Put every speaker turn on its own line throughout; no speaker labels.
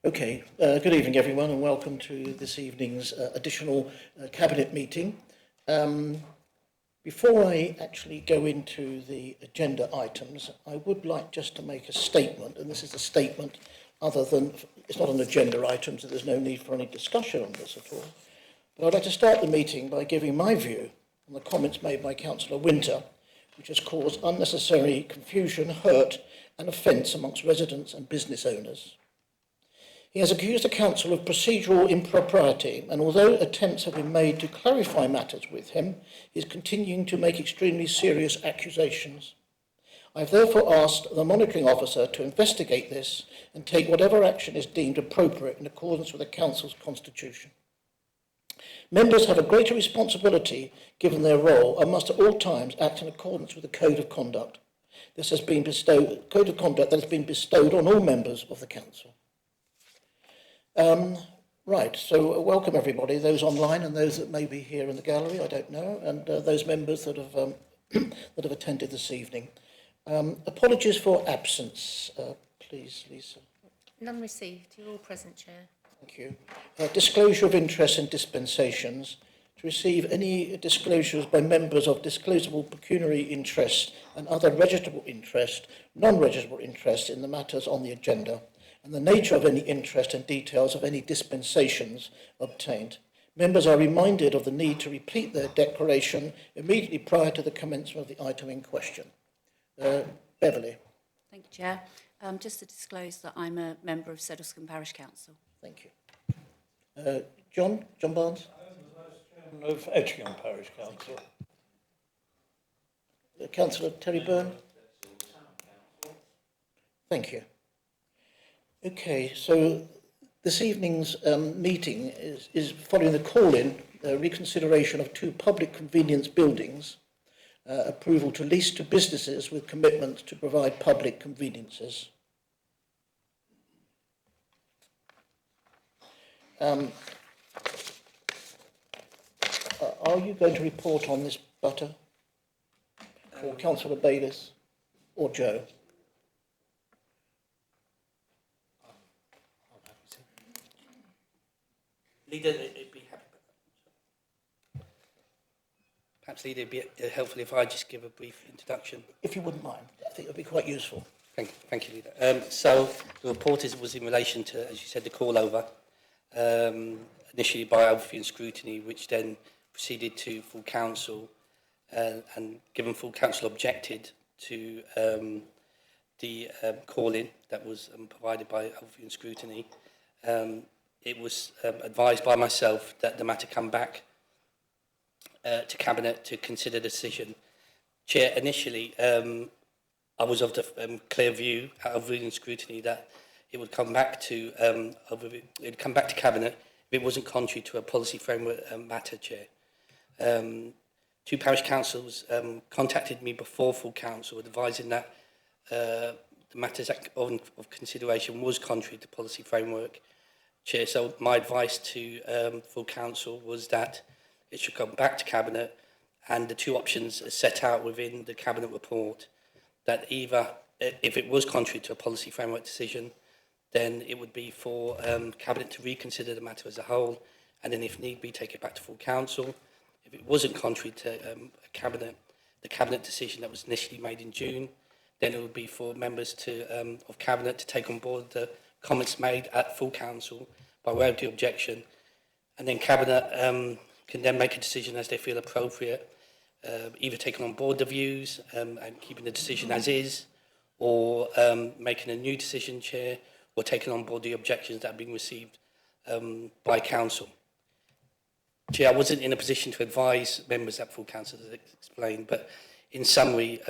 Good evening everyone and welcome to this evening's additional Cabinet meeting. Before I actually go into the agenda items, I would like just to make a statement, and this is a statement other than, it's not an agenda item, so there's no need for any discussion on this at all. But I'd like to start the meeting by giving my view on the comments made by Councillor Winter, which has caused unnecessary confusion, hurt and offence amongst residents and business owners. He has accused the council of procedural impropriety, and although attempts have been made to clarify matters with him, he is continuing to make extremely serious accusations. I have therefore asked the monitoring officer to investigate this and take whatever action is deemed appropriate in accordance with the council's constitution. Members have a greater responsibility given their role and must at all times act in accordance with the Code of Conduct. This has been Code of Conduct that has been bestowed on all members of the council. So welcome everybody, those online and those that may be here in the gallery, I don't know, and those members that have that have attended this evening. Apologies for absence, please, Lisa.
None received. You're all present, Chair.
Thank you. Disclosure of interest and dispensations. To receive any disclosures by members of disclosable pecuniary interest and other registrable interest, non-registrable interest in the matters on the agenda, and the nature of any interest and details of any dispensations obtained. Members are reminded of the need to repeat their declaration immediately prior to the commencement of the item in question. Beverly.
Thank you, Chair. Just to disclose that I'm a member of Sedlescombe Parish Council.
Thank you. John Barnes.
I'm of Etchingham Parish Council.
Councillor Terry Byrne. Thank you. Okay, so this evening's meeting is following the call-in reconsideration of two public convenience buildings, approval to lease to businesses with commitments to provide public conveniences. Are you going to report on this, Butter? Or Councillor Bayliss? Or Joe?
Leader, it'd be happy. Perhaps, Leader, it'd be helpful if I just give a brief introduction.
If you wouldn't mind, I think it would be quite useful.
Thank you, Leader. So the report was in relation to, as you said, the call over, initially by overview and scrutiny, which then proceeded to full council, and given full council objected to the call-in that was provided by overview and scrutiny. It was advised by myself that the matter come back to Cabinet to consider the decision. Chair, initially, I was of the clear view, out of reading scrutiny, that it would come back to Cabinet if it wasn't contrary to a policy framework matter, Chair. Two parish councils contacted me before full council, advising that the matters of consideration was contrary to policy framework. Chair, so my advice to full council was that it should come back to Cabinet, and the two options are set out within the Cabinet report, that either, if it was contrary to a policy framework decision, then it would be for Cabinet to reconsider the matter as a whole, and then if need be, take it back to full council. If it wasn't contrary to the Cabinet decision that was initially made in June, then it would be for members of Cabinet to take on board the comments made at full council by way of the objection, and then Cabinet can then make a decision as they feel appropriate, either taking on board the views and keeping the decision as is, or making a new decision, Chair, or taking on board the objections that have been received by council. Chair, I wasn't in a position to advise members at full council, as explained, but in summary,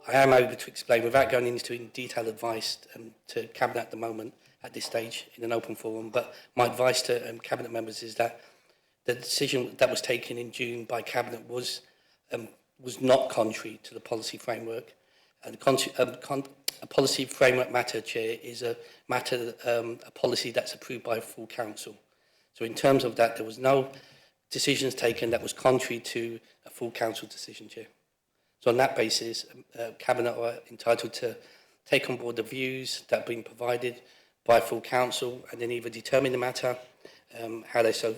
I am able to explain without going into detailed advice to Cabinet at the moment, at this stage, in an open forum. But my advice to Cabinet members is that the decision that was taken in June by Cabinet was not contrary to the policy framework. And a policy framework matter, Chair, is a matter, a policy that's approved by full council. So in terms of that, there was no decisions taken that was contrary to a full council decision, Chair. So on that basis, Cabinet are entitled to take on board the views that have been provided by full council and then either determine the matter how they feel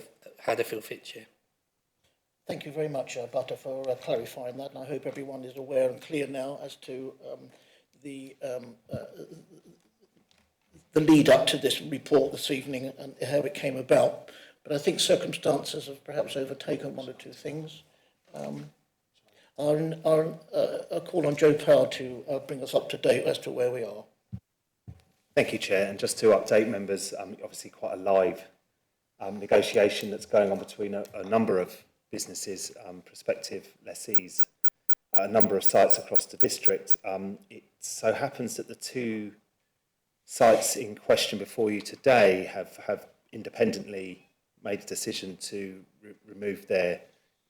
fit, Chair.
Thank you very much, Butter, for clarifying that, and I hope everyone is aware and clear now as to the lead up to this report this evening and how it came about. But I think circumstances have perhaps overtaken one or two things. I'll call on Joe Power to bring us up to date as to where we are.
Thank you, Chair. And just to update members, obviously quite a live negotiation that's going on between a number of businesses, prospective lessees, a number of sites across the district. It so happens that the two sites in question before you today have independently made a decision to remove their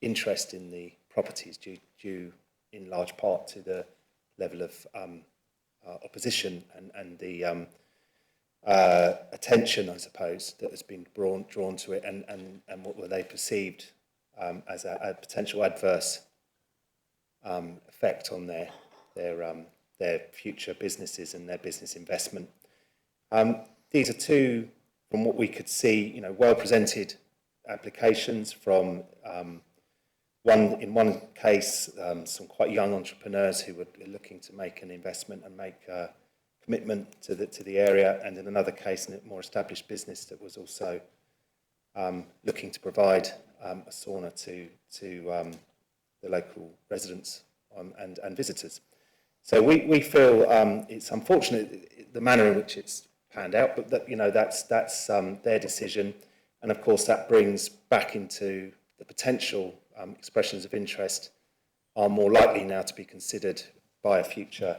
interest in the properties due in large part to the level of opposition and the attention, I suppose, that has been drawn to it and what were they perceived as a potential adverse effect on their future businesses and their business investment. These are two, from what we could see, well presented applications from in one case, some quite young entrepreneurs who were looking to make an investment and make a commitment to the area, and in another case, a more established business that was also looking to provide a sauna to the local residents and visitors. So we feel it's unfortunate the manner in which it's panned out, but that's their decision, and of course that brings back into the potential expressions of interest are more likely now to be considered by a future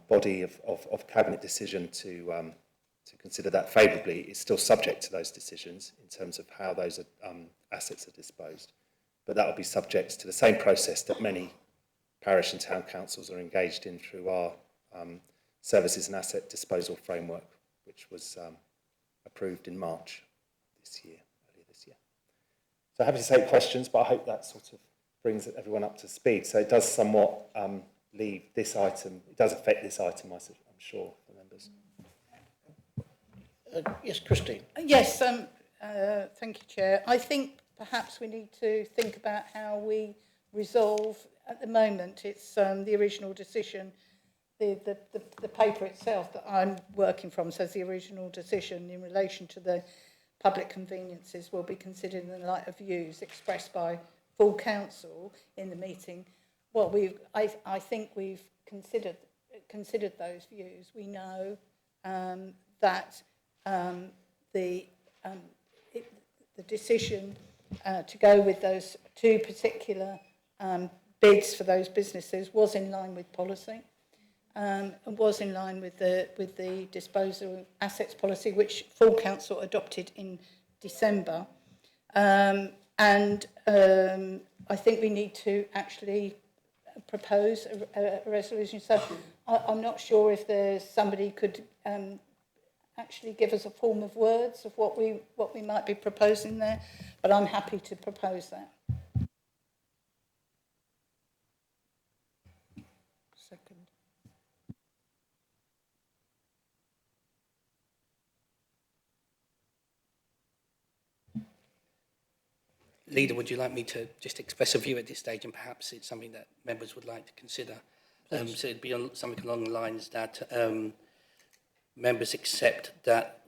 body of cabinet decision to consider that favourably. It's still subject to those decisions in terms of how those assets are disposed, but that will be subject to the same process that many parish and town councils are engaged in through our services and asset disposal framework, which was approved in March earlier this year. So happy to take questions, but I hope that sort of brings everyone up to speed. So it does somewhat leave this item, it does affect this item, I'm sure, for members.
Yes, Christine.
Yes, thank you, Chair. I think perhaps we need to think about how we resolve, at the moment, it's the original decision. The paper itself that I'm working from says the original decision in relation to the public conveniences will be considered in the light of views expressed by full council in the meeting. Well, I think we've considered those views. We know that the decision to go with those two particular bids for those businesses was in line with policy. And was in line with the disposal assets policy, which full council adopted in December. I think we need to actually propose a resolution. So I'm not sure if there's somebody could actually give us a form of words of what we might be proposing there, but I'm happy to propose that. Second.
Leader, would you like me to just express a view at this stage, and perhaps it's something that members would like to consider? So it'd be something along the lines that members accept that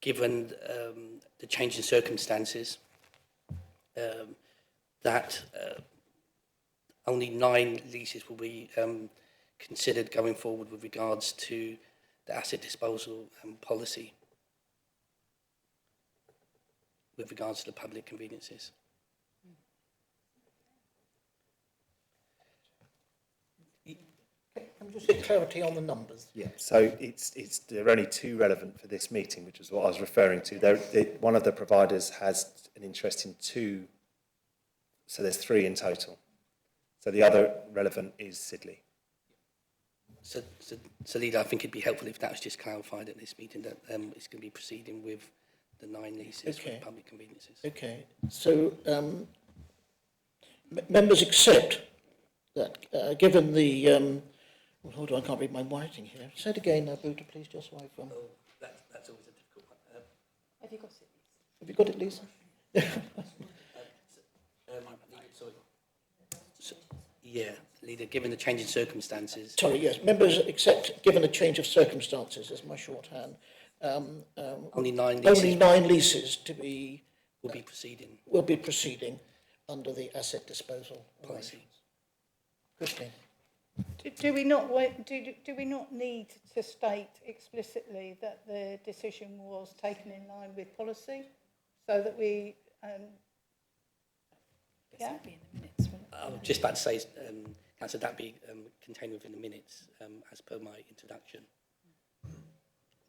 given the change in circumstances, that only 9 leases will be considered going forward with regards to the asset disposal policy, with regards to the public conveniences.
Can we just get clarity on the numbers?
Yeah, so there are only 2 relevant for this meeting, which is what I was referring to. One of the providers has an interest in 2, so there's 3 in total. So the other relevant is Sidley.
So Leader, I think it'd be helpful if that was just clarified at this meeting, that it's going to be proceeding with the 9 leases for public conveniences.
Okay, so members accept that given the Well, hold on, I can't read my writing here. Say it again, Buddha, please, just so I've...
Oh, that's always a difficult one.
Have you got it?
Have you got it, Lisa?
Sorry. Yeah, Leader, given the change in circumstances,
Sorry, yes. Members accept, given a change of circumstances, is my shorthand.
only 9 leases
Only 9 leases to be,
will be proceeding.
will be proceeding under the asset disposal
Policy.
Christine?
Do we not need to state explicitly that the decision was taken in line with policy, so that we? Yeah.
I was just about to say, Councillor, that be contained within the minutes, as per my introduction,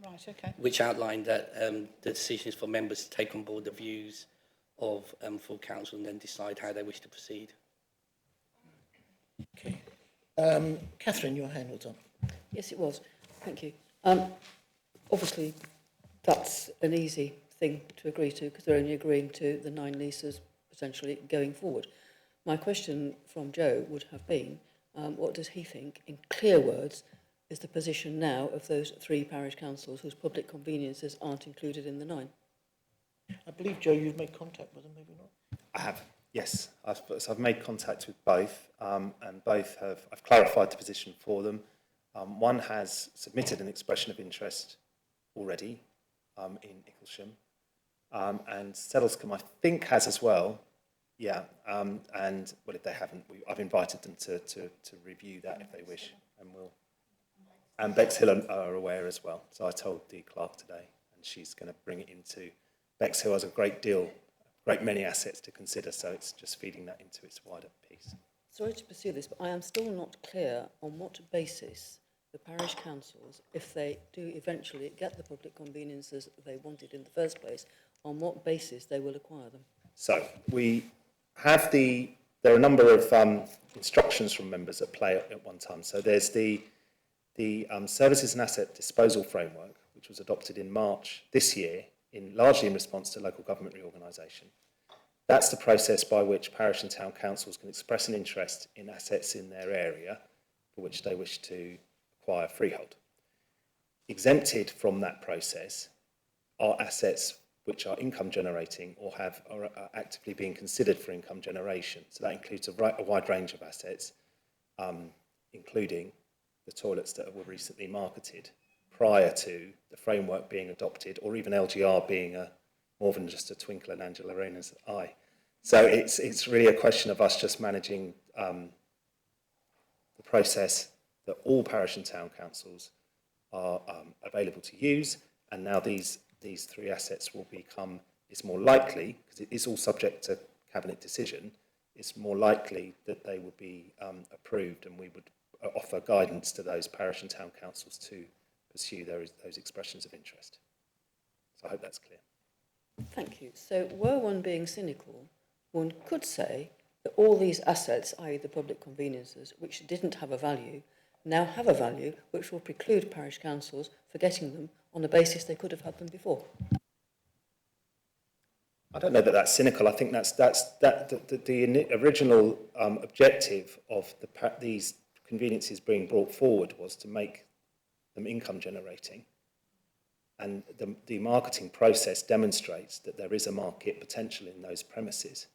Right. Okay.
which outlined that the decision is for members to take on board the views of full council and then decide how they wish to proceed.
Okay. Catherine, your hand was up.
Yes, it was. Thank you. Obviously, that's an easy thing to agree to because they're only agreeing to the 9 leases potentially going forward. My question from Joe would have been, what does he think, in clear words, is the position now of those 3 parish councils whose public conveniences aren't included in the 9?
I believe, Joe, you've made contact with them, maybe not?
I have, yes. I've made contact with both, and both I've clarified the position for them. One has submitted an expression of interest already in Icklesham, and Settlescombe, I think, has as well. Yeah, and well, if they haven't, I've invited them to review that if they wish, and we'll. And Bexhill are aware as well. So I told Dee Clark today, and she's going to bring it into. Bexhill has a great many assets to consider, so it's just feeding that into its wider piece.
Sorry to pursue this, but I am still not clear on what basis the parish councils, if they do eventually get the public conveniences they wanted in the first place, on what basis they will acquire them.
So we have there are a number of instructions from members at play at one time. So there's the Services and Asset Disposal Framework, which was adopted in March this year, largely in response to local government reorganisation. That's the process by which parish and town councils can express an interest in assets in their area for which they wish to acquire freehold. Exempted from that process are assets which are income generating or are actively being considered for income generation. So that includes a wide range of assets, including the toilets that were recently marketed prior to the framework being adopted, or even LGR being more than just a twinkle in Angela Rayner's eye. So it's really a question of us just managing the process that all parish and town councils are available to use, and now these 3 assets will become, it's more likely, because it is all subject to cabinet decision, it's more likely that they would be approved, and we would offer guidance to those parish and town councils to pursue those expressions of interest. So I hope that's clear.
Thank you. So were one being cynical, one could say that all these assets, i.e. the public conveniences, which didn't have a value, now have a value which will preclude parish councils for getting them on the basis they could have had them before.
I don't know that that's cynical. I think the original objective of these conveniences being brought forward was to make them income generating, and the marketing process demonstrates that there is a market potential in those premises.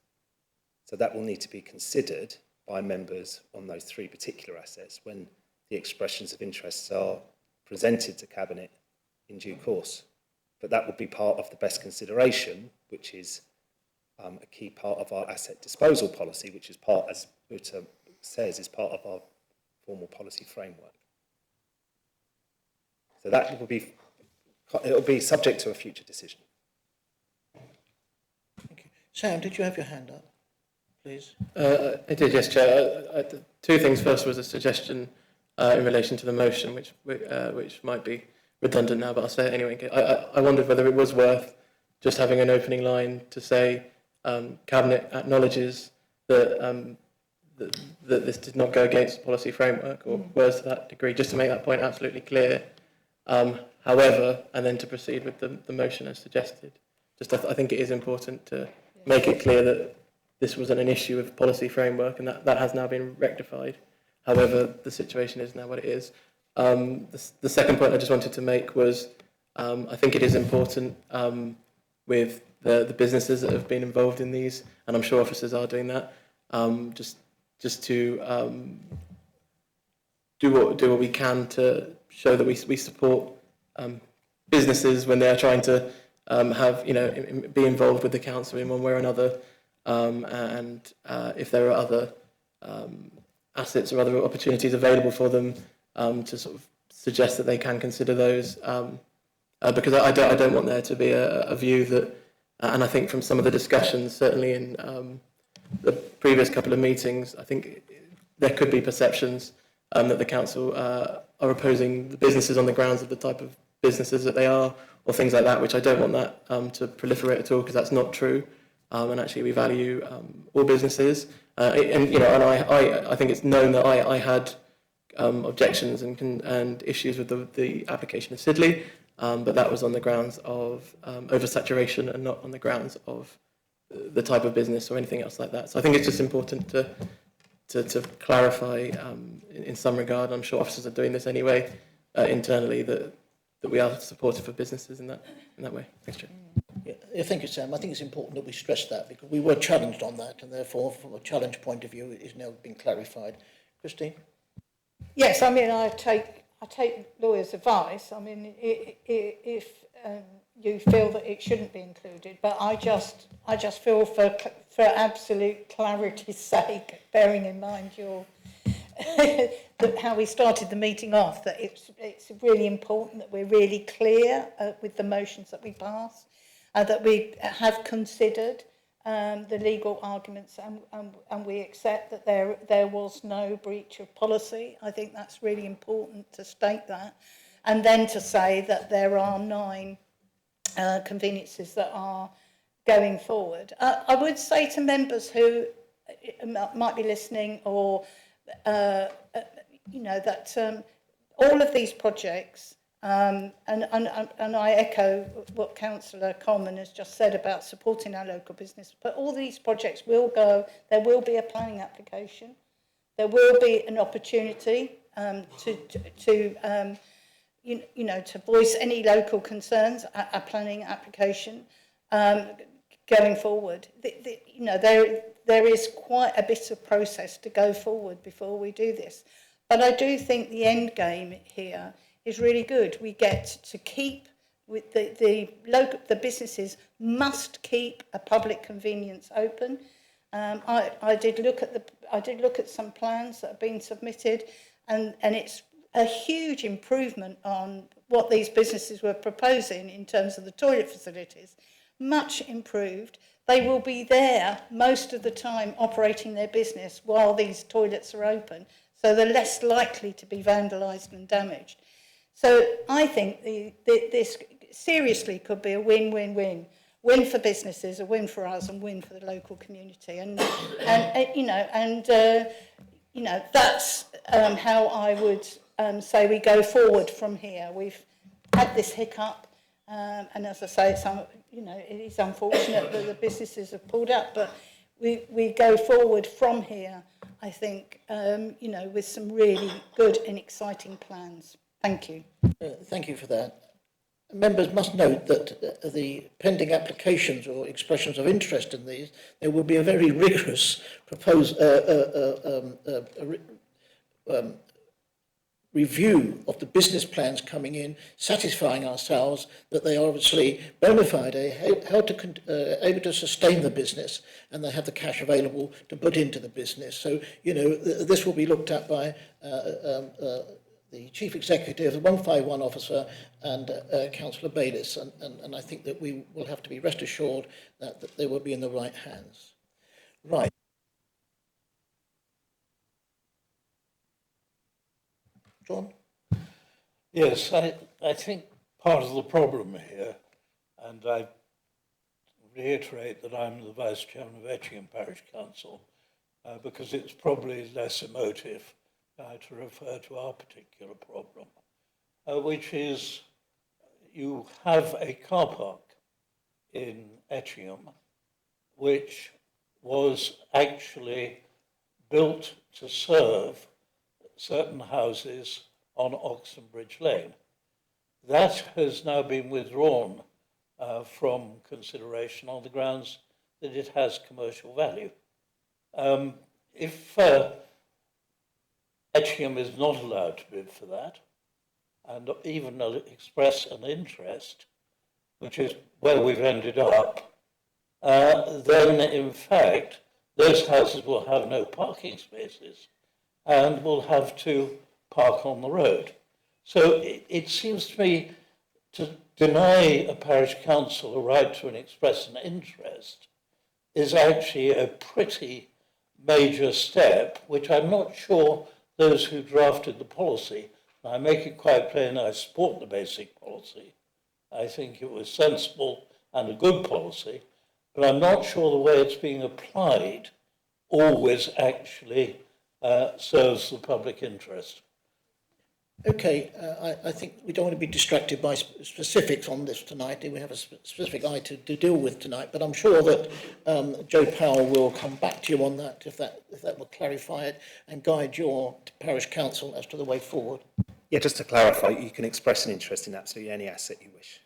So that will need to be considered by members on those 3 particular assets when the expressions of interests are presented to Cabinet in due course. But that would be part of the best consideration, which is a key part of our asset disposal policy, which is part, as Uta says, is part of our formal policy framework. So that it'll be subject to a future decision.
Thank you. Sam, did you have your hand up, please?
I did, yes, Chair. 2 things. First was a suggestion in relation to the motion, which might be redundant now, but I'll say it anyway. I wondered whether it was worth just having an opening line to say Cabinet acknowledges that that this did not go against the policy framework, or words to that degree, just to make that point absolutely clear. However, and then to proceed with the motion as suggested. I think it is important to make it clear that this wasn't an issue of policy framework, and that has now been rectified. however the situation is now what it is. The second point I just wanted to make was I think it is important with the businesses that have been involved in these, and I'm sure officers are doing that, just to do what we can to show that we support businesses when they are trying to be involved with the council in one way or another, and if there are other assets or other opportunities available for them, to sort of suggest that they can consider those, because I don't want there to be a view that, and I think from some of the discussions, certainly in the previous couple of meetings, I think there could be perceptions that the council are opposing the businesses on the grounds of the type of businesses that they are, or things like that, which I don't want that to proliferate at all, because that's not true. And actually, we value all businesses, and I think it's known that I had objections and issues with the application of Sidley, but that was on the grounds of oversaturation and not on the grounds of the type of business or anything else like that. So I think it's just important to clarify in some regard. I'm sure officers are doing this anyway internally, that we are supportive of businesses in that way. Thanks, Chair.
Yeah, thank you, Sam. I think it's important that we stress that, because we were challenged on that, and therefore, from a challenge point of view, it is now been clarified. Christine?
Yes, I mean, I take lawyers' advice. I mean, if you feel that it shouldn't be included, but I just feel for absolute clarity's sake, bearing in mind your how we started the meeting off, that it's really important that we're really clear with the motions that we pass, that we have considered the legal arguments, and we accept that there was no breach of policy. I think that's really important to state that, and then to say that there are 9 conveniences that are going forward. I would say to members who might be listening, or that all of these projects, and I echo what Councillor Coleman has just said about supporting our local business, but all these projects will go, there will be a planning application, there will be an opportunity to voice any local concerns, a planning application going forward. There is quite a bit of process to go forward before we do this. But I do think the end game here is really good. We get to keep with the businesses must keep a public convenience open. I did look at some plans that have been submitted, and it's a huge improvement on what these businesses were proposing in terms of the toilet facilities. Much improved. They will be there most of the time operating their business while these toilets are open, so they're less likely to be vandalised and damaged. So I think this seriously could be a win-win-win. Win for businesses, a win for us, and win for the local community. And that's how I would say we go forward from here. We've had this hiccup, and as I say, it is unfortunate that the businesses have pulled up, but we go forward from here, I think, with some really good and exciting plans. Thank you.
Thank you for that. Members must note that the pending applications or expressions of interest in these, there will be a very rigorous review of the business plans coming in, satisfying ourselves that they are obviously bona fide, able to sustain the business, and they have the cash available to put into the business. So, this will be looked at by the Chief Executive, the 151 officer, and Councillor Bayliss, and I think that we will have to be rest assured that they will be in the right hands. Right. John?
Yes, I think part of the problem here, and I reiterate that I'm the Vice Chairman of Etchingham Parish Council, because it's probably less emotive to refer to our particular problem, which is you have a car park in Etchingham which was actually built to serve certain houses on Oxenbridge Lane. That has now been withdrawn from consideration on the grounds that it has commercial value. If Etchingham is not allowed to bid for that, and even express an interest, which is where we've ended up, then in fact those houses will have no parking spaces and will have to park on the road. So it seems to me to deny a parish council a right to express an interest is actually a pretty major step, which I'm not sure those who drafted the policy, and I make it quite plain I support the basic policy. I think it was sensible and a good policy, but I'm not sure the way it's being applied always actually serves the public interest.
Okay, I think we don't want to be distracted by specifics on this tonight. We have a specific item to deal with tonight, but I'm sure that Joe Powell will come back to you on that if that will clarify it and guide your parish council as to the way forward.
Yeah, just to clarify, you can express an interest in absolutely any asset you wish.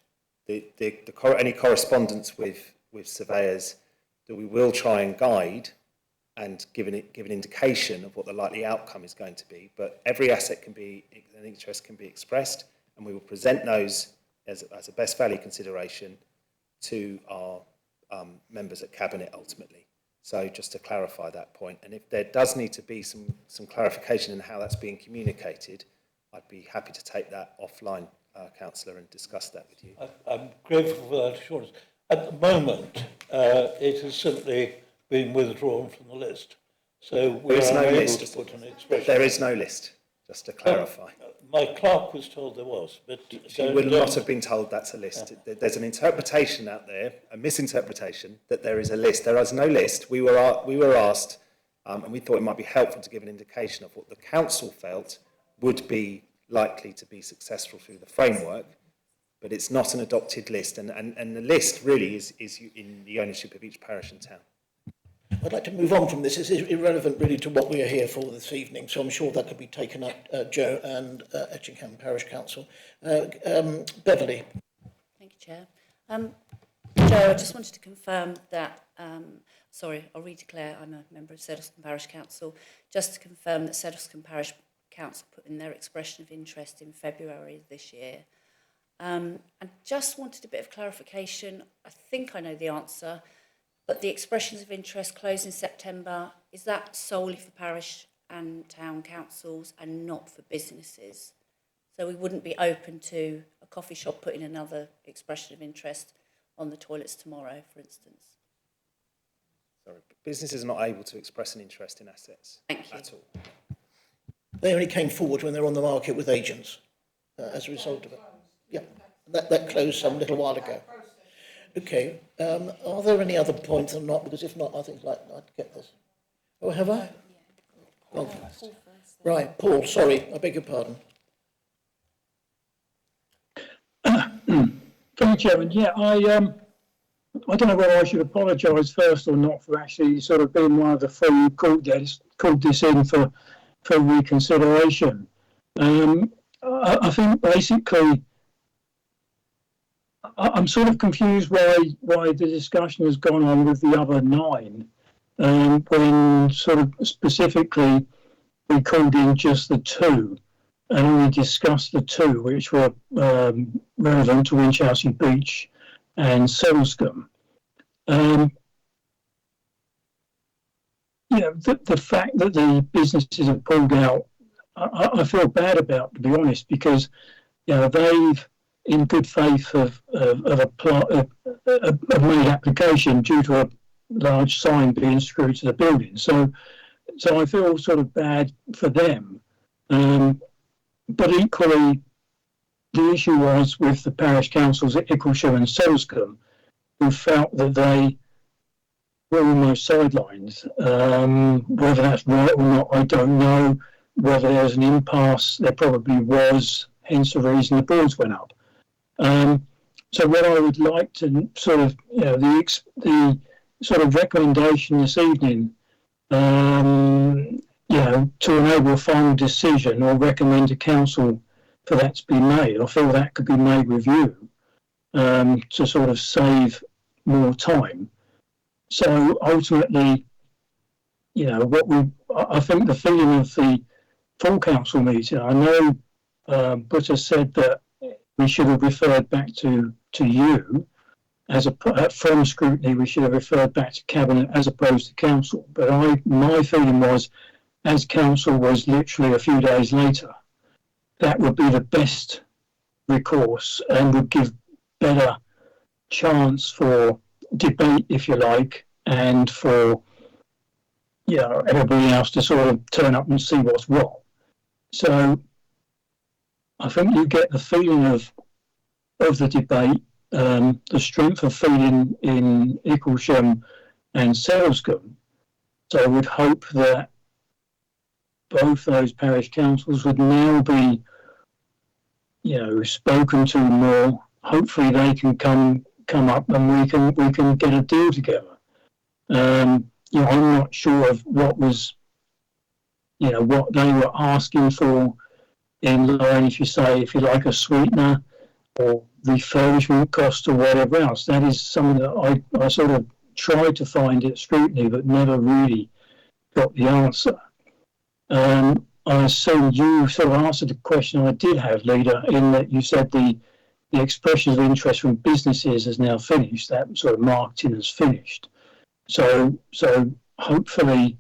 Any correspondence with surveyors that we will try and guide and give an indication of what the likely outcome is going to be. But every asset an interest can be expressed, and we will present those as a best value consideration to our members at Cabinet ultimately. So just to clarify that point, and if there does need to be some clarification in how that's being communicated, I'd be happy to take that offline, Councillor, and discuss that with you.
I'm grateful for that assurance. At the moment, it has simply been withdrawn from the list. So we are unable to put an expression.
There is no list, just to clarify.
My clerk was told there was, but
You will not have been told that's a list. There's an interpretation out there, a misinterpretation, that there is a list. There is no list. We were asked, and we thought it might be helpful to give an indication of what the council felt would be likely to be successful through the framework, but it's not an adopted list, and the list really is in the ownership of each parish and town.
I'd like to move on from this. It's irrelevant really to what we are here for this evening, so I'm sure that could be taken up, Joe and Etchingham Parish Council. Beverly.
Thank you, Chair. Joe, I just wanted to confirm that, I'll redeclare I'm a member of Sedlescombe Parish Council, just to confirm that Sedlescombe Parish Council put in their expression of interest in February this year. I just wanted a bit of clarification. I think I know the answer, but the expressions of interest close in September, is that solely for parish and town councils and not for businesses? So we wouldn't be open to a coffee shop putting another expression of interest on the toilets tomorrow, for instance?
Sorry, businesses are not able to express an interest in assets at all.
They only came forward when they were on the market with agents as a result of it. Yeah, that closed some little while ago. Okay, are there any other points or not? Because if not, I think I'd get this. Oh, have I? Oh. Right, Paul, sorry, I beg your pardon.
Thank you, Chairman. Yeah, I don't know whether I should apologise first or not for actually sort of being one of the three who called this in for reconsideration. I think basically I'm sort of confused why the discussion has gone on with the other 9 when sort of specifically we called in just the 2 and only discussed the 2 which were relevant to Winchelsea Beach and Sedlescombe. The fact that the businesses have pulled out, I feel bad about, to be honest, because they've, in good faith, have made application due to a large sign being screwed to the building. So I feel sort of bad for them. But equally, the issue was with the parish councils at Icklesham and Sedlescombe, who felt that they were almost sidelined. Whether that's right or not, I don't know. Whether there's an impasse, there probably was, hence the reason the boards went up. So what I would like to sort of, the sort of recommendation this evening to enable a final decision or recommend to council for that to be made. I feel that could be made with you to sort of save more time. So ultimately, I think the feeling of the full council meeting, I know Butta said that we should have referred back to you from scrutiny, we should have referred back to cabinet as opposed to council. But my feeling was, as council was literally a few days later, that would be the best recourse and would give better chance for debate, if you like, and for everybody else to sort of turn up and see what's what. So I think you get the feeling of the debate, the strength of feeling in Icklesham and Selscombe. So I would hope that both those parish councils would now be, spoken to more. Hopefully they can come up and we can get a deal together. I'm not sure of what was, what they were asking for in line, if you like, a sweetener or refurbishment cost or whatever else. That is something that I sort of tried to find at scrutiny, but never really got the answer. I assume you sort of answered the question I did have, Leader, in that you said the expression of interest from businesses is now finished. That sort of marketing is finished. So hopefully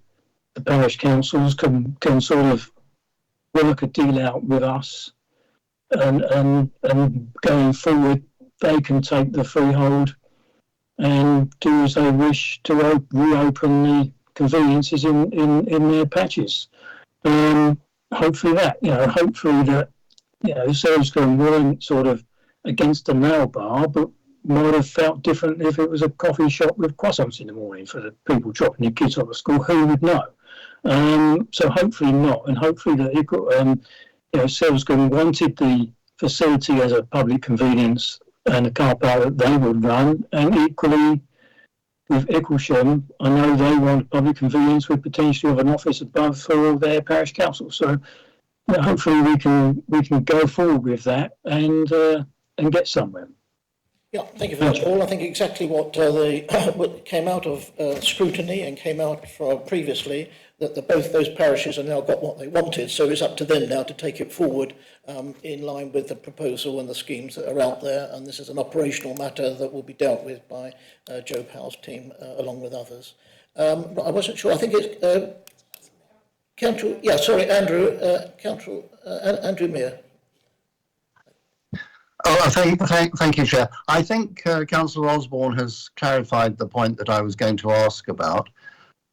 the parish councils can sort of work a deal out with us, and going forward they can take the freehold and do as they wish to reopen the conveniences in their patches. Hopefully that Selscombe weren't sort of against the nail bar, but might have felt different if it was a coffee shop with croissants in the morning for the people dropping their kids off at school. Who would know? So hopefully not, and hopefully that Selscombe wanted the facility as a public convenience and a car park that they would run, and equally with Icklesham, I know they want a public convenience with potentially of an office above for their parish council. So hopefully we can go forward with that and get somewhere.
Yeah, thank you very much, Paul. I think exactly what what came out of scrutiny and came out from previously, that both those parishes have now got what they wanted, so it's up to them now to take it forward in line with the proposal and the schemes that are out there, and this is an operational matter that will be dealt with by Joe Powell's team along with others. I wasn't sure, I think it's Andrew Mear.
Oh, thank you, Chair. I think Councillor Osborne has clarified the point that I was going to ask about.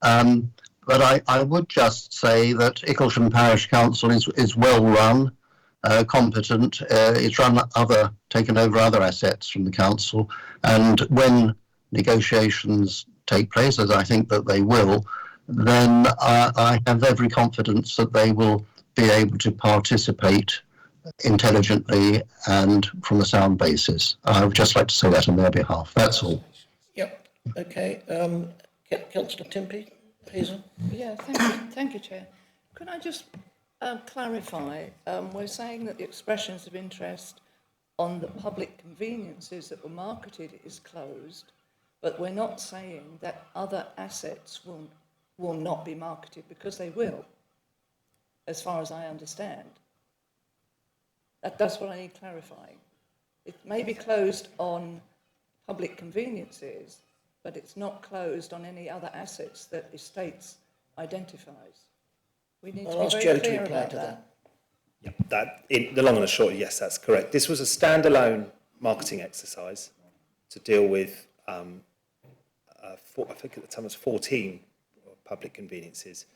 But I would just say that Icklesham Parish Council is well run, competent. It's taken over other assets from the council, and when negotiations take place, as I think that they will, then I have every confidence that they will be able to participate intelligently and from a sound basis. I would just like to say that on their behalf. That's all.
Yep. Okay. Councillor Timpey, Hazel.
Yeah, thank you, Chair. Could I just clarify? We're saying that the expressions of interest on the public conveniences that were marketed is closed, but we're not saying that other assets will not be marketed, because they will, as far as I understand. That's what I need clarifying. It may be closed on public conveniences, but it's not closed on any other assets that estates identifies. We need to be very clear about that.
Yeah, the long and the short, yes, that's correct. This was a standalone marketing exercise to deal with, I think at the time it was 14 public conveniences,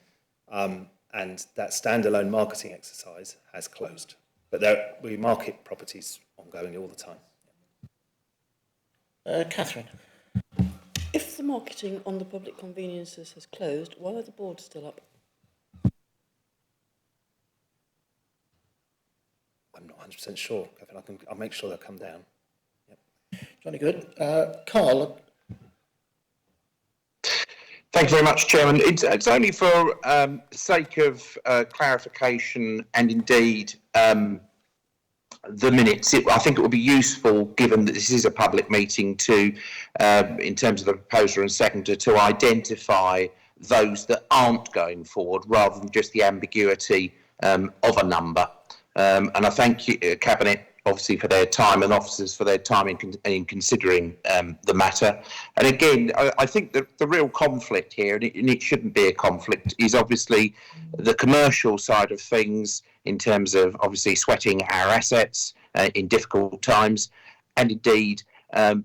and that standalone marketing exercise has closed. But we market properties ongoingly all the time.
Catherine.
If the marketing on the public conveniences has closed, why are the boards still up?
I'm not 100% sure, Catherine. I'll make sure they'll come down. Yep.
Johnny, good. Carl.
Thank you very much, Chairman. It's only for sake of clarification and indeed the minutes. I think it would be useful, given that this is a public meeting, to, in terms of the proposer and seconder, to identify those that aren't going forward rather than just the ambiguity of a number. And I thank you, Cabinet, obviously, for their time, and officers for their time in considering the matter. And again, I think that the real conflict here, and it shouldn't be a conflict, is obviously the commercial side of things in terms of obviously sweating our assets in difficult times, and indeed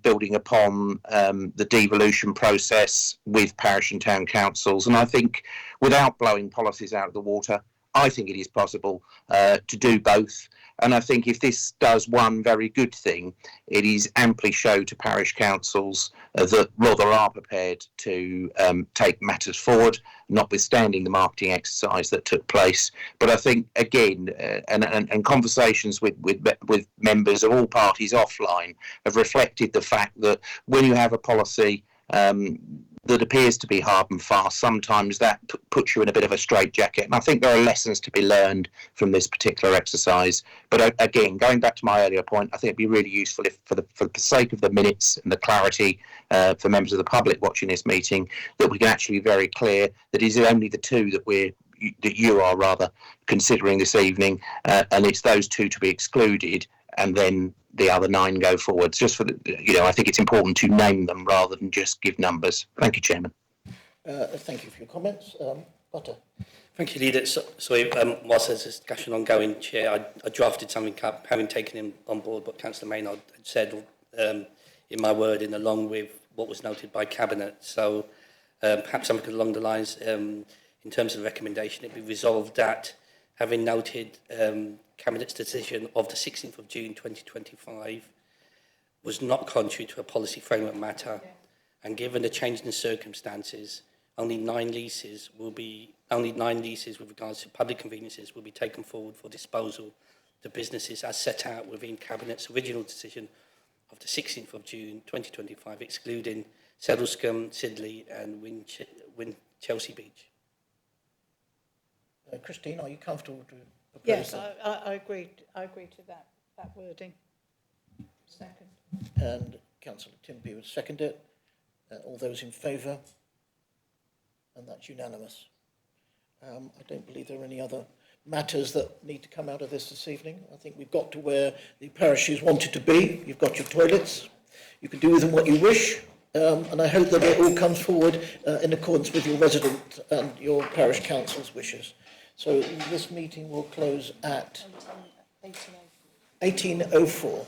building upon the devolution process with parish and town councils. And I think without blowing policies out of the water, I think it is possible to do both. And I think if this does one very good thing, it is amply show to parish councils that Rother are prepared to take matters forward, notwithstanding the marketing exercise that took place. But I think, again, and conversations with members of all parties offline have reflected the fact that when you have a policy that appears to be hard and fast, sometimes that puts you in a bit of a straitjacket. And I think there are lessons to be learned from this particular exercise. But again, going back to my earlier point, I think it'd be really useful if, for the sake of the minutes and the clarity for members of the public watching this meeting, that we can actually be very clear that it is only the two that you are rather considering this evening, and it's those two to be excluded, and then the other 9 go forwards. Just for I think it's important to name them rather than just give numbers. Thank you, Chairman.
Thank you for your comments. Butter.
Thank you, Leader. Sorry, whilst there's a discussion ongoing, Chair, I drafted something up, having taken him on board what Councillor Maynard had said in my wording, along with what was noted by Cabinet. So perhaps something along the lines, in terms of the recommendation, it be resolved that, having noted Cabinet's decision of the 16th of June 2025 was not contrary to a policy framework matter, and given the change in circumstances, only 9 leases with regards to public conveniences will be taken forward for disposal to businesses as set out within Cabinet's original decision of the 16th of June 2025, excluding Sedlescombe, Sidley and Chelsea Beach.
Christine, are you comfortable to propose
Yes,
that?
I agree to that wording. Second.
And Councillor Timpey would second it. All those in favour? And that's unanimous. I don't believe there are any other matters that need to come out of this evening. I think we've got to where the parishes wanted to be. You've got your toilets. You can do with them what you wish. And I hope that it all comes forward in accordance with your resident and your parish council's wishes. So this meeting will close at 18:04.